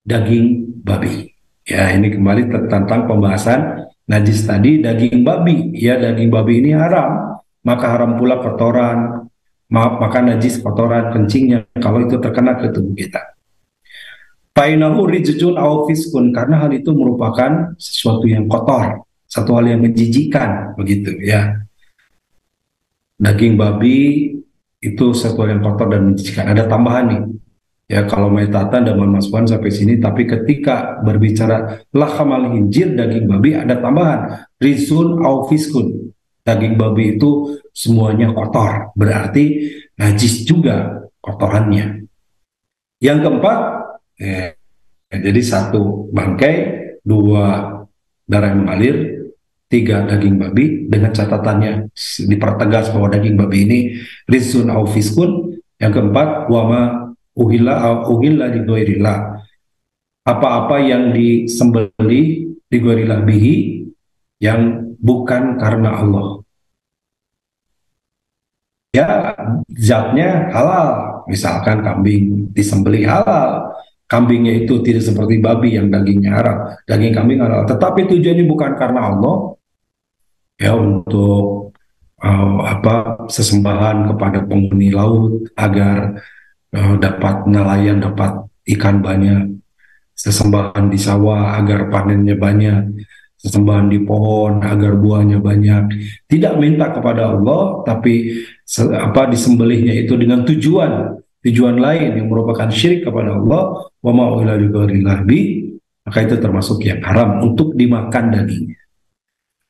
A: daging babi. Ya, ini kembali tentang pembahasan najis tadi, daging babi. Ya, daging babi ini haram, maka haram pula kotoran, maka najis kotoran kencingnya kalau itu terkena ke tubuh kita. Fainahu rijjun aw fiskun, karena hal itu merupakan sesuatu yang kotor, satu hal yang menjijikkan begitu ya. Daging babi itu satu hal yang kotor dan menjijikkan. Ada tambahan nih. Ya, kalau maitatan dan masfuan sampai sini, tapi ketika berbicara lahamal hinjir, daging babi, ada tambahan rizun au fiskun. Daging babi itu semuanya kotor, berarti najis juga kotorannya. Yang keempat, jadi 1 bangkai, 2 darah yang mengalir, tiga, daging babi, dengan catatannya dipertegas bahwa daging babi ini rizun au fiskun. Yang keempat, wama uhilla di ghairillah, apa-apa yang disembelih di ghairillah bihi, yang bukan karena Allah. Ya, zatnya halal, misalkan kambing disembelih halal, kambingnya itu tidak seperti babi yang dagingnya haram, daging kambing halal, tetapi tujuannya bukan karena Allah, ya untuk sesembahan kepada penghuni laut agar dapat nelayan dapat ikan banyak, sesembahan di sawah agar panennya banyak, sesembahan di pohon agar buahnya banyak. Tidak minta kepada Allah, tapi disembelihnya itu dengan tujuan lain yang merupakan syirik kepada Allah. Wa ma uhilla bi, maka itu termasuk yang haram untuk dimakan dagingnya.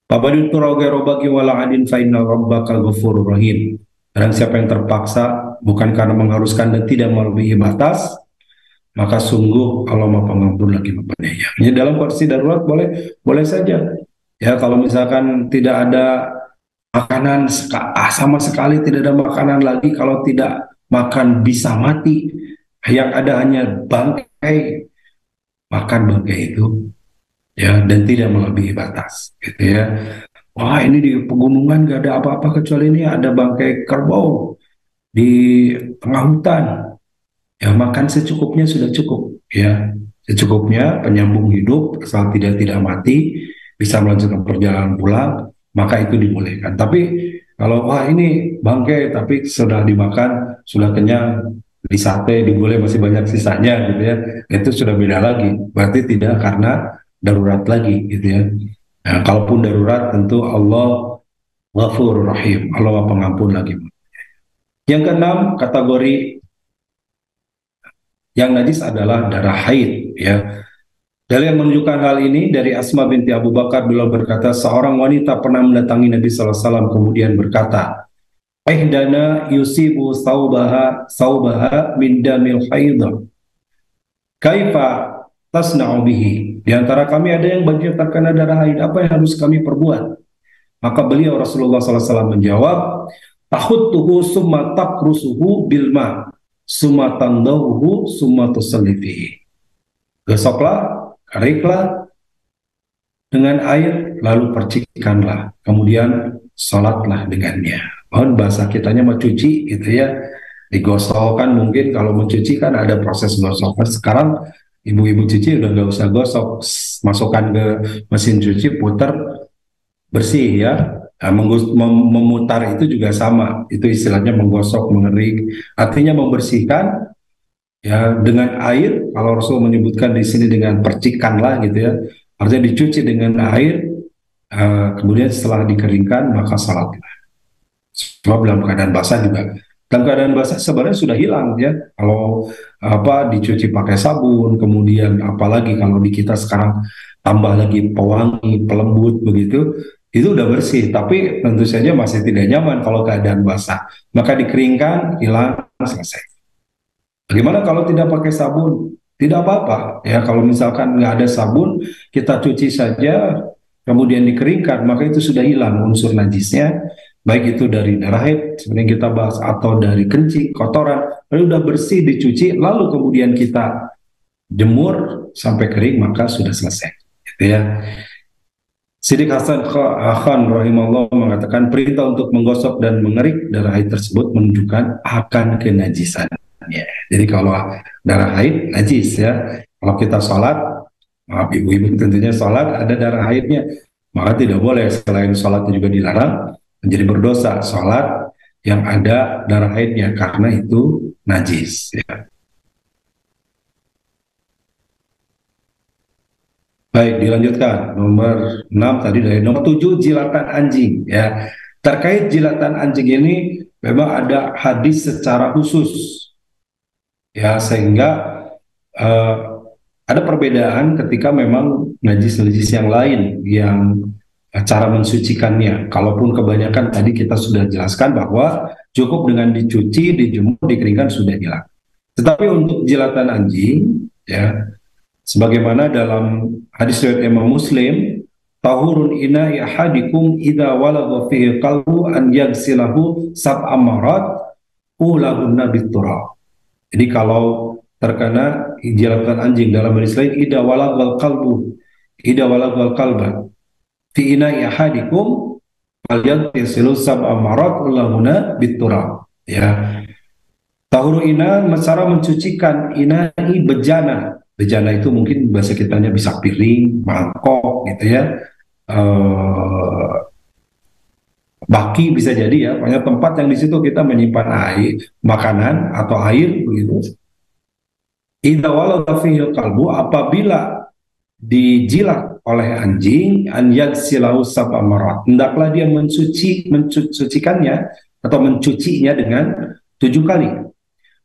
A: Pabadul turagero bagi wala adin fa inna rabbaka ghafurur rahim. Dan siapa yang terpaksa bukan karena mengharuskan dan tidak melebihi batas, maka sungguh Allah Maha Pengampun lagi Maha Penyayang. Ini dalam kondisi darurat boleh saja. Ya, kalau misalkan tidak ada makanan sama sekali, tidak ada makanan lagi, kalau tidak makan bisa mati. Yang ada hanya bangkai, makan bangkai itu, ya, dan tidak melebihi batas, gitu ya. Wah, ini di pegunungan gak ada apa-apa kecuali ini ada bangkai kerbau di tengah hutan. Ya, makan secukupnya sudah cukup, ya, secukupnya penyambung hidup asal tidak mati, bisa melanjutkan perjalanan pulang, maka itu dibolehkan. Tapi kalau wah ini bangkai tapi sudah dimakan, sudah kenyang, di sate diboleh masih banyak sisanya, gitu ya, itu sudah beda lagi. Berarti tidak karena darurat lagi, gitu ya. Nah, kalaupun darurat tentu Allah Ghafurur Rahim, Allah Pengampun lagi. Yang keenam, kategori yang najis adalah darah haid, ya. Dalil yang menunjukkan hal ini dari Asma binti Abu Bakar, beliau berkata, seorang wanita pernah mendatangi Nabi SAW kemudian berkata, "Ihdana yusibu saubaha min damil haidah. Kaifa tasna'u bihi?" Di antara kami ada yang bajunya terkena darah haid, apa yang harus kami perbuat? Maka beliau Rasulullah SAW menjawab, "Tahuttuhu summa takrusuhu bilma, summa tandahuhu summa tusallifihi." Gosoklah, keriklah dengan air, lalu percikanlah, kemudian sholatlah dengannya. Mohon bahasa kitanya mencuci, gitu ya. Digosokkan, mungkin kalau mencuci kan ada proses gosok. Sekarang ibu-ibu cuci udah nggak usah gosok, masukkan ke mesin cuci, putar, bersih, ya. Nah, memutar itu juga sama, itu istilahnya menggosok, mengerik, artinya membersihkan, ya, dengan air. Kalau Rasul menyebutkan di sini dengan percikanlah, gitu ya, artinya dicuci dengan air, kemudian setelah dikeringkan maka salatlah. Sebab dalam keadaan basah juga, dalam keadaan basah sebenarnya sudah hilang, ya. Kalau dicuci pakai sabun, kemudian apalagi kalau di kita sekarang tambah lagi pewangi, pelembut, begitu, itu udah bersih. Tapi tentu saja masih tidak nyaman kalau keadaan basah, maka dikeringkan, hilang, selesai. Bagaimana kalau tidak pakai sabun? Tidak apa-apa, ya. Kalau misalkan nggak ada sabun, kita cuci saja, kemudian dikeringkan, maka itu sudah hilang unsur najisnya, baik itu dari darah haid seperti yang kita bahas, atau dari kencing, kotoran, lalu udah bersih, dicuci, lalu kemudian kita jemur sampai kering, maka sudah selesai, gitu ya. Siddiq Hasan Khan rahimahullah mengatakan, perintah untuk menggosok dan mengerik darah haid tersebut menunjukkan akan kenajisan. Ya, jadi kalau darah haid najis, ya. Kalau kita sholat, maaf ibu-ibu, tentunya sholat ada darah haidnya, maka tidak boleh. Selain sholatnya juga dilarang, menjadi berdosa sholat yang ada darah haidnya karena itu najis, ya. Baik, dilanjutkan. Nomor 6 tadi, dari nomor 7, jilatan anjing, ya. Terkait jilatan anjing ini memang ada hadis secara khusus, ya, sehingga ada perbedaan ketika memang najis-najis yang lain yang cara mensucikannya. Kalaupun kebanyakan tadi kita sudah jelaskan bahwa cukup dengan dicuci, dijemur, dikeringkan sudah hilang. Tetapi untuk jilatan anjing, ya, sebagaimana dalam hadis riwayat Imam Muslim, tahurun ina'i ahadikum idza walagha fihi qalbu an yaghsilahu sab'a marat ulahunna biturab. Jadi kalau terkena gigitan anjing dalam hadis lain idza walagal kalba fi ina'i ahadikum falyaghsilu sab'a marat ulahunna biturab. Ya, tahuru ina cara mencucikan ina'i bejana. Bejana itu mungkin bahasa kitanya bisa piring, mangkok gitu ya. Baki bisa jadi ya, banyak tempat yang di situ kita menyimpan air, makanan atau air begitu. Idza walagha fihi kalbu, apabila dijilat oleh anjing, an yaghsilahu sab'a marat, hendaklah dia mencucikannya atau mencucinya dengan 7 kali.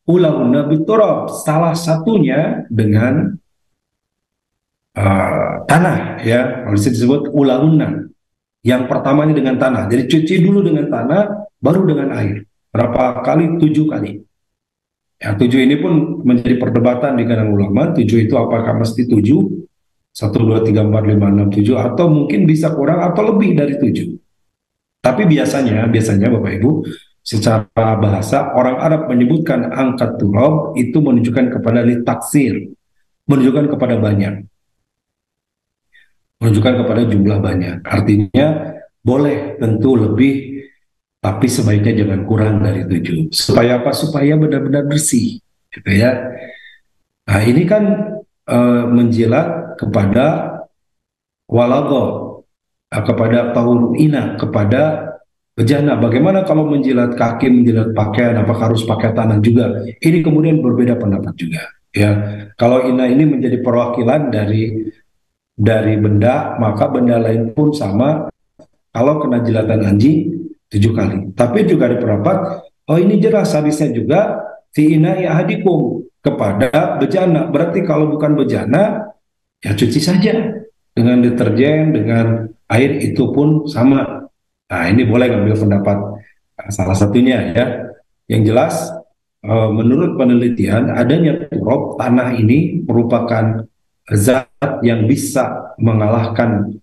A: Ulahunna biturab, salah satunya dengan tanah ya, harus disebut ulahunna. Yang pertamanya dengan tanah. Jadi cuci dulu dengan tanah, baru dengan air. Berapa kali? 7 kali. Ya, 7 ini pun menjadi perdebatan di kalangan ulama. 7 itu apakah mesti 7? 1, 2, 3, 4, 5, 6, 7. Atau mungkin bisa kurang atau lebih dari 7. Tapi biasanya Bapak Ibu, secara bahasa, orang Arab menyebutkan angkat turab itu menunjukkan kepada litaksir. Menunjukkan kepada banyak. Menunjukkan kepada jumlah banyak. Artinya boleh tentu lebih, tapi sebaiknya jangan kurang dari 7. Supaya apa? Supaya benar-benar bersih, gitu ya. Nah ini kan menjilat kepada walago, kepada tahur ina, kepada bejana. Bagaimana kalau menjilat kaki, menjilat pakaian? Apakah harus pakai tanah juga? Ini kemudian berbeda pendapat juga. Ya, kalau ina ini menjadi perwakilan dari benda, maka benda lain pun sama. Kalau kena jilatan anjing 7 kali. Tapi juga ada pendapat, oh ini jelas hadisnya juga fi ina'i ahadikum, kepada bejana. Berarti kalau bukan bejana, ya cuci saja dengan deterjen, dengan air, itu pun sama. Nah ini boleh ngambil pendapat salah satunya ya. Yang jelas menurut penelitian adanya turab, tanah ini merupakan zat yang bisa mengalahkan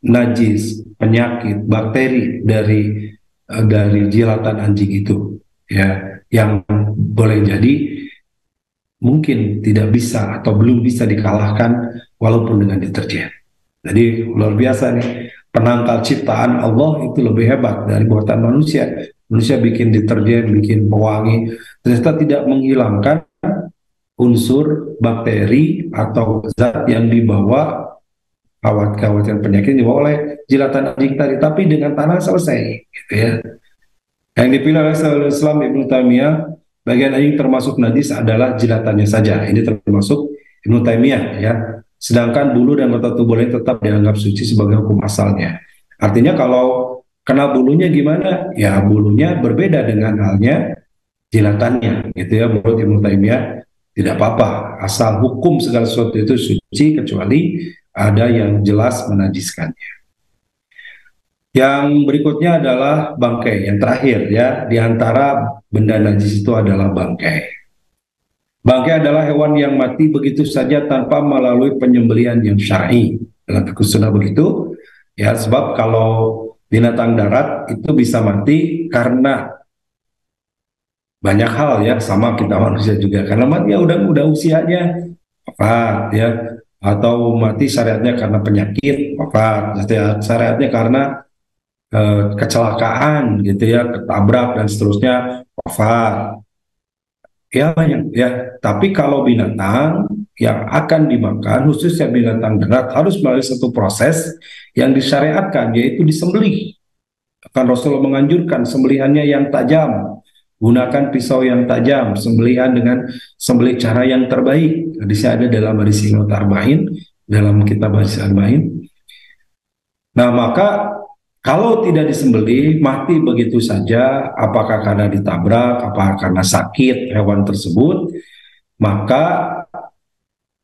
A: najis, penyakit, bakteri dari jilatan anjing itu, ya, yang boleh jadi mungkin tidak bisa atau belum bisa dikalahkan walaupun dengan deterjen. Jadi luar biasa nih, penangkal ciptaan Allah itu lebih hebat dari buatan manusia. Manusia bikin deterjen, bikin pewangi, ternyata tidak menghilangkan unsur bakteri atau zat yang dibawa kawat-kawat penyakit dibawa oleh jilatan anjing tadi, tapi dengan tanah selesai, gitu ya. Yang dipilih oleh Islam Ibnu Taimiyah, bagian anjing termasuk najis adalah jilatannya saja. Ini termasuk Ibnu Taimiyah ya. Sedangkan bulu dan anggota tubuh lain tetap dianggap suci sebagai hukum asalnya. Artinya kalau kena bulunya gimana? Ya bulunya berbeda dengan halnya jilatannya, gitu ya. Menurut Ibnu Taimiyah tidak apa-apa, asal hukum segala sesuatu itu suci kecuali ada yang jelas menajiskannya. Yang berikutnya adalah bangkai. Yang terakhir ya, di antara benda najis itu adalah bangkai. Bangkai adalah hewan yang mati begitu saja tanpa melalui penyembelihan yang syar'i. Dalam fikih sunnah begitu. Ya, sebab kalau binatang darat itu bisa mati karena banyak hal ya, sama kita manusia juga. Karena mati ya udah usianya wafat ya, atau mati syariatnya karena penyakit wafat, syariatnya karena kecelakaan gitu ya, ketabrak dan seterusnya wafat. Ya banyak ya. Tapi kalau binatang yang akan dimakan, khususnya binatang darat, harus melalui satu proses yang disyariatkan, yaitu disembelih. Kan Rasulullah menganjurkan sembelihannya yang tajam, gunakan pisau yang tajam, sembelihan dengan sembelih cara yang terbaik. Hadisnya ada dalam hadis Ibnu Arba'in, dalam kitab hadis Arba'in. Nah maka kalau tidak disembelih, mati begitu saja, apakah karena ditabrak, apakah karena sakit hewan tersebut, maka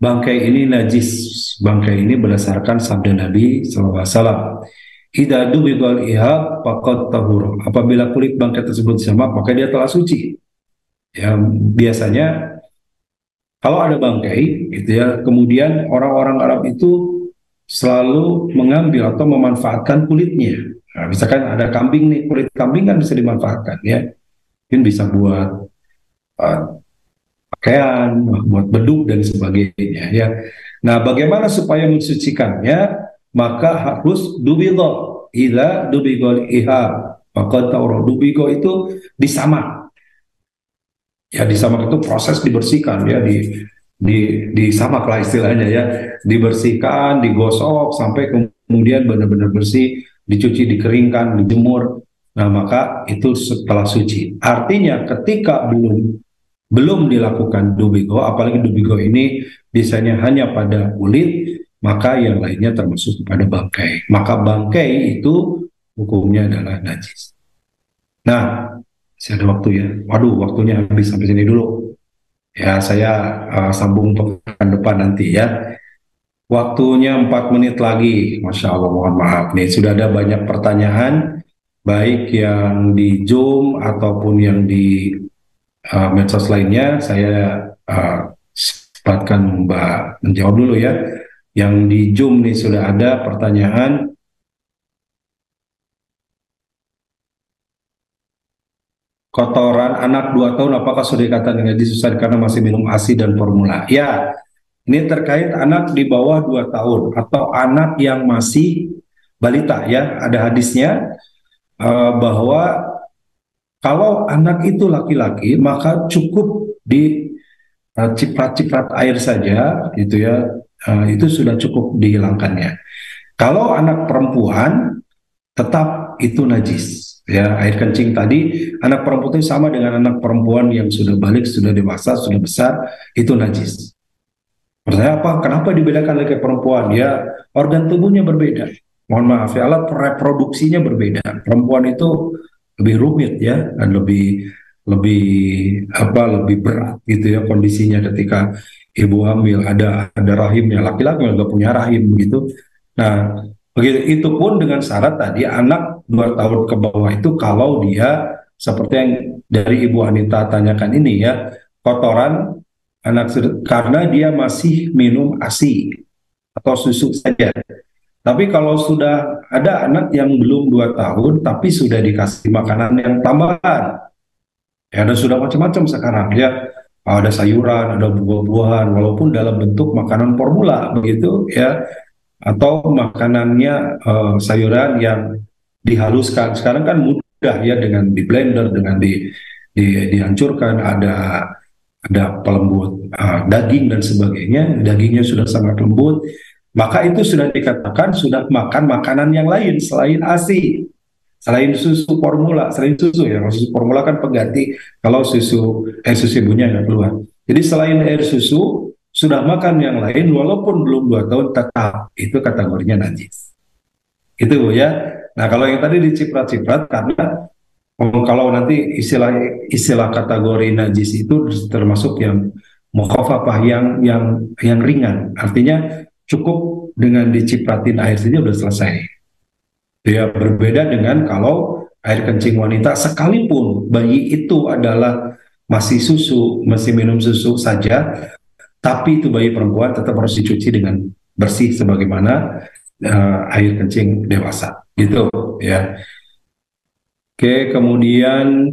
A: bangkai ini najis. Bangkai ini berdasarkan sabda Nabi SAW. Idza dubigal ihab faqad tahur. Apabila kulit bangkai tersebut sama, maka dia telah suci. Ya, biasanya kalau ada bangkai, gitu ya, kemudian orang-orang Arab itu selalu mengambil atau memanfaatkan kulitnya. Nah, misalkan ada kambing nih, kulit kambing kan bisa dimanfaatkan ya. Mungkin bisa buat uh, pakaian, buat beduk dan sebagainya ya. Nah, bagaimana supaya mensucikannya? Maka harus dubigo, ila dubigo iha. Maka tauro dubigo itu disamak. Ya disamak itu proses dibersihkan ya, disamak lah istilahnya ya, dibersihkan, digosok sampai kemudian benar-benar bersih, dicuci, dikeringkan, dijemur. Nah, maka itu setelah suci. Artinya ketika belum dilakukan dubigo, apalagi dubigo ini biasanya hanya pada kulit, maka yang lainnya termasuk kepada bangkai. Maka bangkai itu hukumnya adalah najis. Nah, masih ada waktu ya. Waduh, waktunya habis sampai sini dulu. Ya, saya sambung pekan depan nanti ya. Waktunya 4 menit lagi. Masya Allah, mohon maaf nih. Sudah ada banyak pertanyaan, baik yang di Zoom ataupun yang di medsos lainnya. Saya sempatkan Mbak menjawab dulu ya. Yang di Zoom nih sudah ada pertanyaan. Kotoran anak 2 tahun apakah sudah dikatakan najis karena masih minum ASI dan formula? Ya, ini terkait anak di bawah 2 tahun atau anak yang masih balita ya. Ada hadisnya bahwa kalau anak itu laki-laki maka cukup di ciprat-ciprat air saja gitu ya. Itu sudah cukup dihilangkannya. Kalau anak perempuan tetap itu najis ya. Air kencing tadi anak perempuan itu sama dengan anak perempuan yang sudah balik, sudah dewasa, sudah besar, itu najis. Pertanyaan apa? Kenapa dibedakan lagi perempuan? Ya, organ tubuhnya berbeda. Mohon maaf ya, alat reproduksinya berbeda. Perempuan itu lebih rumit ya, dan lebih lebih berat gitu ya kondisinya ketika ibu hamil. Ada rahimnya, laki-laki nggak punya rahim begitu. Nah, begitu itu pun dengan syarat tadi anak 2 tahun ke bawah itu kalau dia seperti yang dari Ibu Anita tanyakan ini ya, kotoran karena dia masih minum ASI atau susu saja. Tapi kalau sudah ada anak yang belum 2 tahun tapi sudah dikasih makanan yang tambahan, ya ada sudah macam-macam sekarang ya, ada sayuran, ada buah-buahan, walaupun dalam bentuk makanan formula begitu ya, atau makanannya sayuran yang dihaluskan. Sekarang kan mudah ya dengan di blender, dengan dihancurkan, ada pelembut daging dan sebagainya. Dagingnya sudah sangat lembut, maka itu sudah dikatakan sudah makan makanan yang lain selain ASI, selain susu formula, selain susu ya. Susu formula kan pengganti kalau susu ibunya nggak keluar. Jadi selain air susu sudah makan yang lain walaupun belum 2 tahun tetap itu kategorinya najis. Itu ya. Nah kalau yang tadi diciprat-ciprat karena kalau nanti istilah kategori najis itu termasuk yang mukhafafah, yang ringan. Artinya cukup dengan dicipratin air saja sudah selesai. Ya berbeda dengan kalau air kencing wanita sekalipun bayi itu adalah masih minum susu saja, tapi itu bayi perempuan tetap harus dicuci dengan bersih sebagaimana air kencing dewasa gitu ya. Oke, kemudian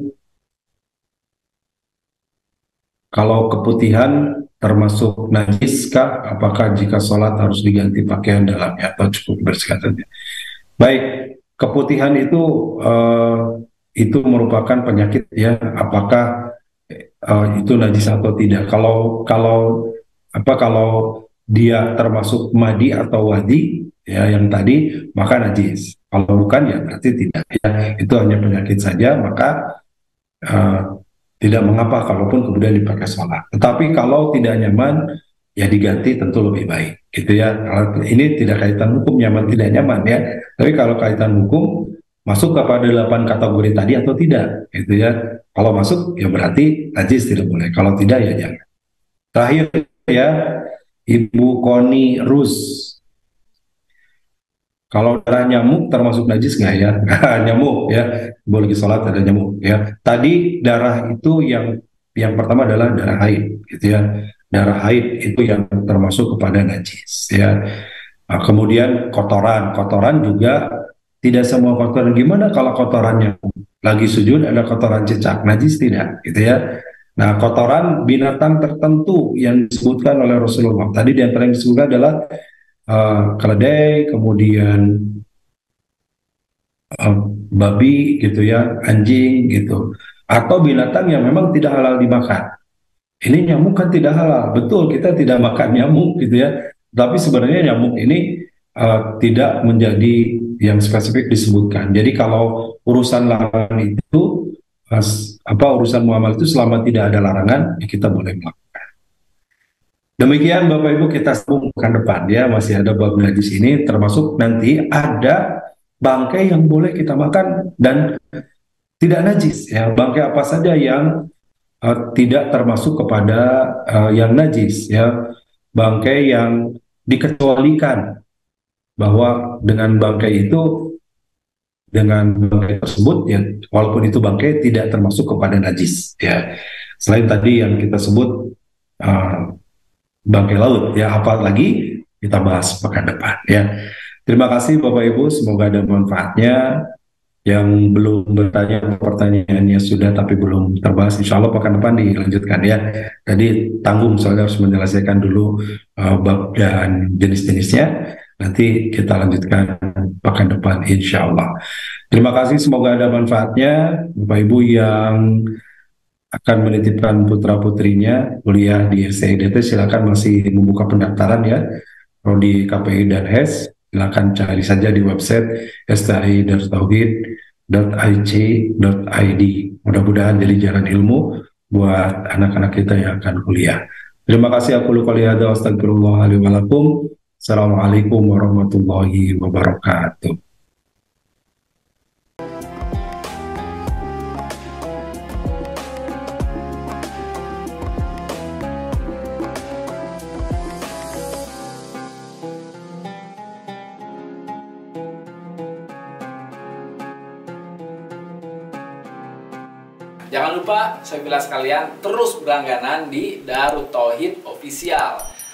A: kalau keputihan termasuk najis kah? Apakah jika sholat harus diganti pakaian dalamnya atau cukup bersihkan saja? Baik, keputihan itu merupakan penyakit ya. Apakah itu najis atau tidak? Kalau dia termasuk madi atau wadi ya yang tadi, maka najis. Kalau bukan ya berarti tidak ya. Itu hanya penyakit saja, maka tidak mengapa kalaupun kemudian dipakai sholat. Tetapi kalau tidak nyaman ya diganti tentu lebih baik gitu ya. Ini tidak kaitan hukum nyaman tidak nyaman ya. Tapi kalau kaitan hukum masuk kepada 8 kategori tadi atau tidak gitu ya. Kalau masuk ya berarti najis tidak boleh. Kalau tidak ya jangan. Terakhir ya, Ibu Koni Rus. Kalau darah nyamuk termasuk najis nggak ya? Nyamuk ya, boleh sholat ada nyamuk ya. Tadi darah itu yang pertama adalah darah haid, gitu ya. Darah haid itu yang termasuk kepada najis ya. Kemudian kotoran, kotoran juga tidak semua kotoran. Gimana kalau kotorannya lagi sujud ada kotoran cecak, najis tidak, gitu ya. Nah, kotoran binatang tertentu yang disebutkan oleh Rasulullah. Tadi di antara yang disebutkan adalah keledai, kemudian eh, babi, gitu ya, anjing, gitu. Atau binatang yang memang tidak halal dimakan. Ini nyamuk kan tidak halal. Betul, kita tidak makan nyamuk gitu ya. Tapi sebenarnya nyamuk ini tidak menjadi yang spesifik disebutkan. Jadi kalau urusan larangan itu, urusan muamalah itu selama tidak ada larangan, ya kita boleh melakukan. Demikian Bapak Ibu kita sambung pekan depan ya, masih ada bab najis ini, termasuk nanti ada bangkai yang boleh kita makan dan tidak najis ya. Bangkai apa saja yang tidak termasuk kepada yang najis ya, bangkai yang dikecualikan, bahwa dengan bangkai itu, dengan bangkai tersebut ya, walaupun itu bangkai tidak termasuk kepada najis ya, selain tadi yang kita sebut uh, bangkai laut ya, apalagi kita bahas pekan depan ya. Terima kasih Bapak Ibu, semoga ada manfaatnya. Yang belum bertanya pertanyaannya sudah tapi belum terbahas, insya Allah pekan depan dilanjutkan ya. Tadi tanggung soalnya harus menyelesaikan dulu bab dan jenis-jenisnya. Nanti kita lanjutkan pekan depan insya Allah. Terima kasih, semoga ada manfaatnya. Bapak Ibu yang akan menitipkan putra-putrinya kuliah di STIDT, silakan, masih membuka pendaftaran ya. Prodi KPI dan HES, silakan cari saja di website stai.tauhid.ic.id. Mudah-mudahan jadi jalan ilmu buat anak-anak kita yang akan kuliah. Terima kasih. Aku qouli hadza wa astagfirullah li wa lakum. Assalamualaikum warahmatullahi wabarakatuh.
B: Jangan lupa, saya bilang sekalian, terus berlangganan di Darut Tauhid Official.